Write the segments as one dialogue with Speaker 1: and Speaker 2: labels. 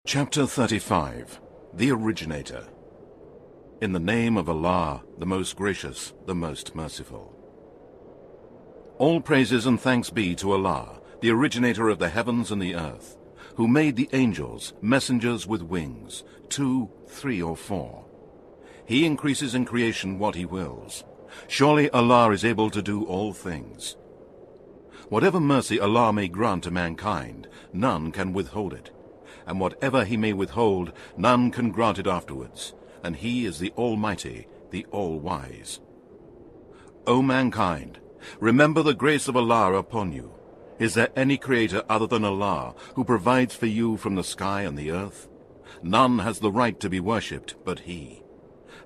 Speaker 1: Chapter 35. The Originator. In the name of Allah, the most gracious, the most merciful. All praises and thanks be to Allah, the originator of the heavens and the earth, who made the angels, messengers with wings, 2, 3, or 4. He increases in creation what he wills. Surely Allah is able to do all things. Whatever mercy Allah may grant to mankind, none can withhold it. And whatever he may withhold, none can grant it afterwards, and he is the Almighty, the All-Wise. O mankind, remember the grace of Allah upon you. Is there any creator other than Allah, who provides for you from the sky and the earth? None has the right to be worshipped but he.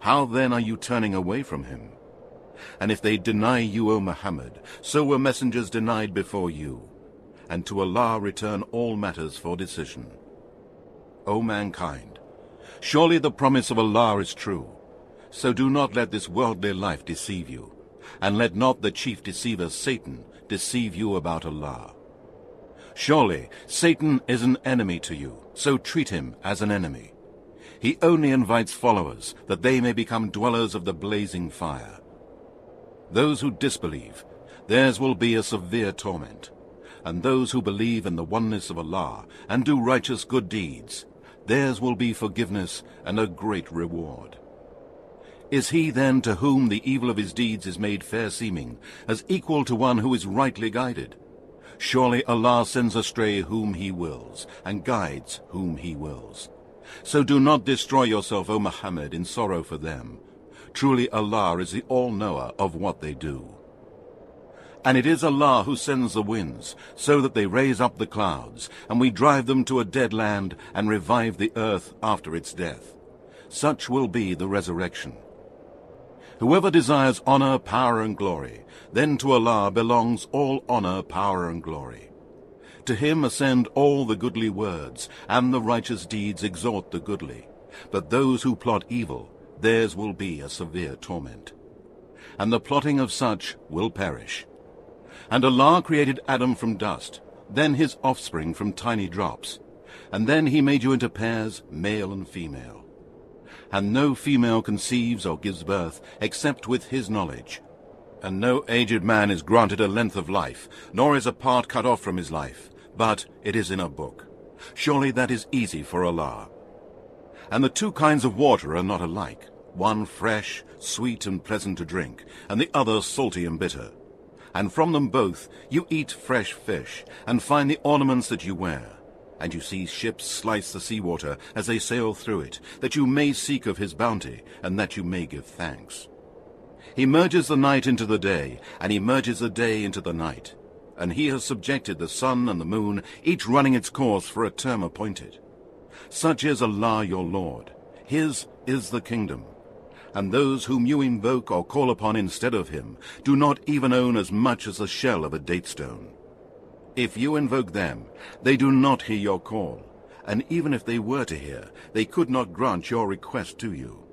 Speaker 1: How then are you turning away from him? And if they deny you, O Muhammad, so were messengers denied before you. And to Allah return all matters for decision. O mankind, surely the promise of Allah is true. So do not let this worldly life deceive you, and let not the chief deceiver Satan deceive you about Allah. Surely Satan is an enemy to you, so treat him as an enemy. He only invites followers, that they may become dwellers of the blazing fire. Those who disbelieve, theirs will be a severe torment. And those who believe in the oneness of Allah, and do righteous good deeds, theirs will be forgiveness and a great reward. Is he then to whom the evil of his deeds is made fair-seeming, as equal to one who is rightly guided? Surely Allah sends astray whom he wills, and guides whom he wills. So do not destroy yourself, O Muhammad, in sorrow for them. Truly Allah is the all-knower of what they do. And it is Allah who sends the winds, so that they raise up the clouds, and we drive them to a dead land, and revive the earth after its death. Such will be the resurrection. Whoever desires honor, power, and glory, then to Allah belongs all honor, power, and glory. To him ascend all the goodly words, and the righteous deeds exhort the goodly. But those who plot evil, theirs will be a severe torment. And the plotting of such will perish. And Allah created Adam from dust, then his offspring from tiny drops. And then he made you into pairs, male and female. And no female conceives or gives birth, except with his knowledge. And no aged man is granted a length of life, nor is a part cut off from his life, but it is in a book. Surely that is easy for Allah. And the two kinds of water are not alike, one fresh, sweet and pleasant to drink, and the other salty and bitter. And from them both you eat fresh fish, and find the ornaments that you wear. And you see ships slice the seawater as they sail through it, that you may seek of his bounty, and that you may give thanks. He merges the night into the day, and he merges the day into the night. And he has subjected the sun and the moon, each running its course for a term appointed. Such is Allah your Lord. His is the kingdom. And those whom you invoke or call upon instead of him do not even own as much as the shell of a date stone. If you invoke them, they do not hear your call, and even if they were to hear, they could not grant your request to you.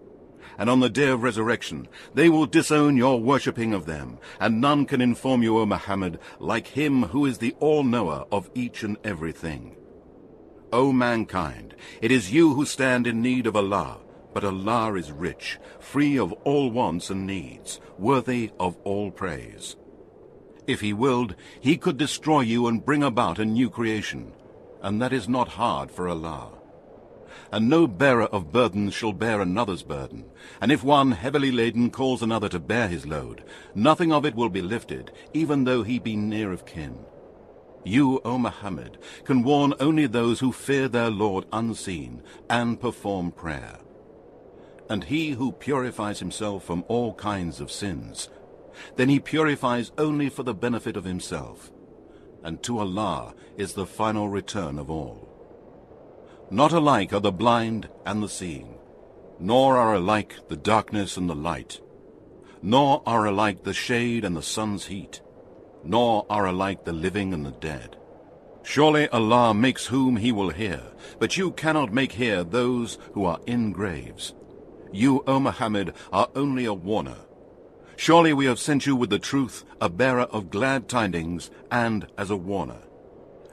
Speaker 1: And on the day of resurrection, they will disown your worshipping of them, and none can inform you, O Muhammad, like him who is the all-knower of each and everything. O mankind, it is you who stand in need of Allah, but Allah is rich, free of all wants and needs, worthy of all praise. If he willed, he could destroy you and bring about a new creation, and that is not hard for Allah. And no bearer of burdens shall bear another's burden, and if one heavily laden calls another to bear his load, nothing of it will be lifted, even though he be near of kin. You, O Muhammad, can warn only those who fear their Lord unseen, and perform prayer. And he who purifies himself from all kinds of sins, then he purifies only for the benefit of himself, and to Allah is the final return of all. Not alike are the blind and the seeing, nor are alike the darkness and the light, nor are alike the shade and the sun's heat, nor are alike the living and the dead. Surely Allah makes whom he will hear, but you cannot make hear those who are in graves. You, O Muhammad, are only a warner. Surely we have sent you with the truth, a bearer of glad tidings, and as a warner.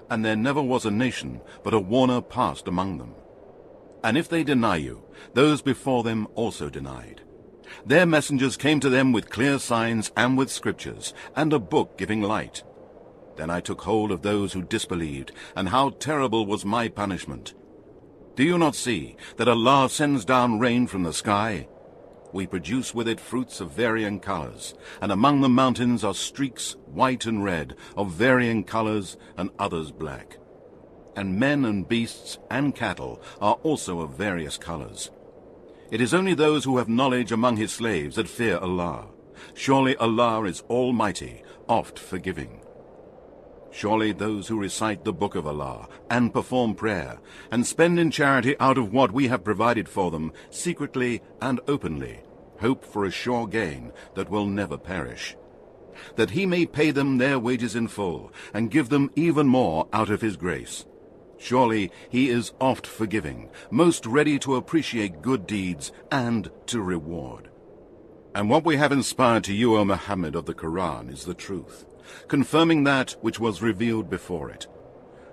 Speaker 1: And there never was a nation, but a warner passed among them. And if they deny you, those before them also denied. Their messengers came to them with clear signs and with scriptures, and a book giving light. Then I took hold of those who disbelieved, and how terrible was my punishment. Do you not see that Allah sends down rain from the sky? We produce with it fruits of varying colors, and among the mountains are streaks, white and red, of varying colors, and others black. And men and beasts and cattle are also of various colors. It is only those who have knowledge among his slaves that fear Allah. Surely Allah is almighty, oft forgiving. Surely those who recite the book of Allah, and perform prayer, and spend in charity out of what we have provided for them, secretly and openly, hope for a sure gain that will never perish, that he may pay them their wages in full, and give them even more out of his grace. Surely he is oft forgiving, most ready to appreciate good deeds and to reward. And what we have inspired to you, O Muhammad, of the Quran is the truth, confirming that which was revealed before it.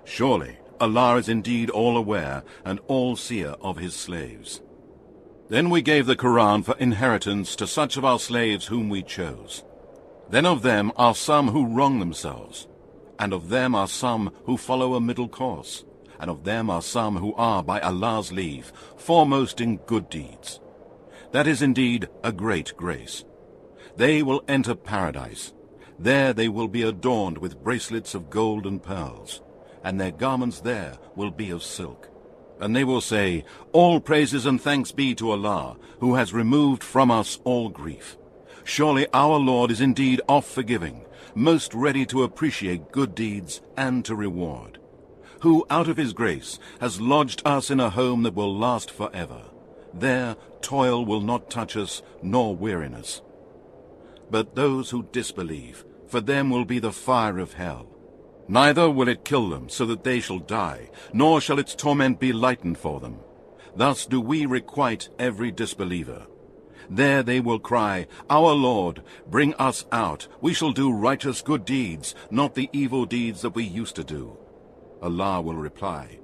Speaker 1: Surely Allah is indeed all aware and all seer of his slaves. Then we gave the Quran for inheritance to such of our slaves whom we chose. Then of them are some who wrong themselves, and of them are some who follow a middle course, and of them are some who are, by Allah's leave, foremost in good deeds. That is indeed a great grace. They will enter paradise. There they will be adorned with bracelets of gold and pearls, and their garments there will be of silk. And they will say, all praises and thanks be to Allah, who has removed from us all grief. Surely our Lord is indeed oft forgiving, most ready to appreciate good deeds and to reward, who out of his grace has lodged us in a home that will last forever. There toil will not touch us, nor weariness. But those who disbelieve, for them will be the fire of hell. Neither will it kill them, so that they shall die, nor shall its torment be lightened for them. Thus do we requite every disbeliever. There they will cry, our Lord, bring us out. We shall do righteous good deeds, not the evil deeds that we used to do. Allah will reply,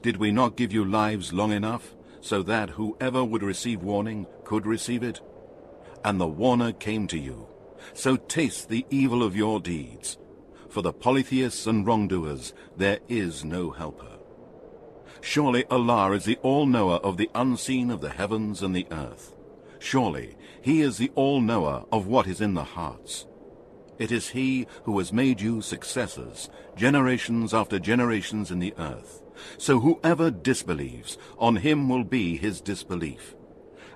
Speaker 1: did we not give you lives long enough, so that whoever would receive warning could receive it? And the warner came to you. So taste the evil of your deeds. For the polytheists and wrongdoers there is no helper. Surely Allah is the all-knower of the unseen of the heavens and the earth. Surely he is the all-knower of what is in the hearts. It is he who has made you successors, generations after generations in the earth. So whoever disbelieves, on him will be his disbelief.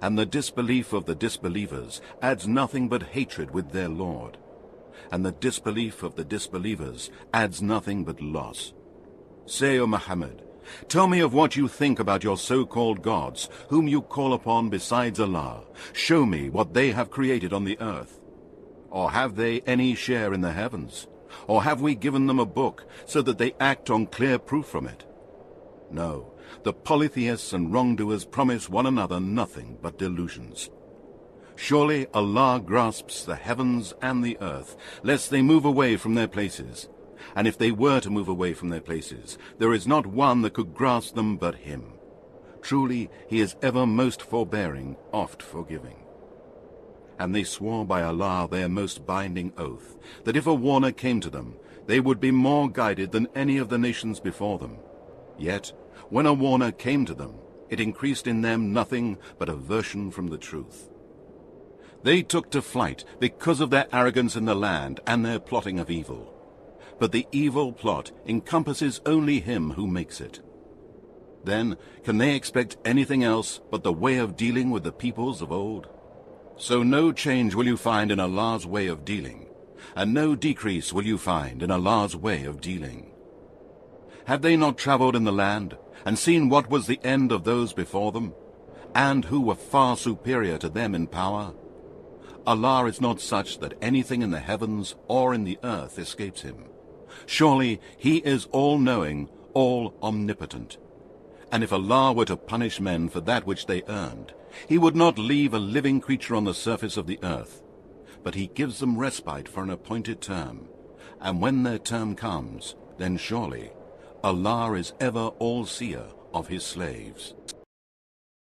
Speaker 1: And the disbelief of the disbelievers adds nothing but hatred with their Lord. And the disbelief of the disbelievers adds nothing but loss. Say, O Muhammad, tell me of what you think about your so-called gods, whom you call upon besides Allah. Show me what they have created on the earth. Or have they any share in the heavens? Or have we given them a book, so that they act on clear proof from it? No, the polytheists and wrongdoers promise one another nothing but delusions. Surely Allah grasps the heavens and the earth, lest they move away from their places. And if they were to move away from their places, there is not one that could grasp them but him. Truly, he is ever most forbearing, oft forgiving. And they swore by Allah their most binding oath, that if a warner came to them, they would be more guided than any of the nations before them. Yet, when a warner came to them, it increased in them nothing but aversion from the truth. They took to flight because of their arrogance in the land and their plotting of evil. But the evil plot encompasses only him who makes it. Then, can they expect anything else but the way of dealing with the peoples of old? So no change will you find in Allah's way of dealing, and no decrease will you find in Allah's way of dealing. Have they not traveled in the land, and seen what was the end of those before them, and who were far superior to them in power? Allah is not such that anything in the heavens or in the earth escapes him. Surely he is all-knowing, all-omnipotent. And if Allah were to punish men for that which they earned, he would not leave a living creature on the surface of the earth, but he gives them respite for an appointed term, and when their term comes, then surely Allah is ever all-seer of his slaves.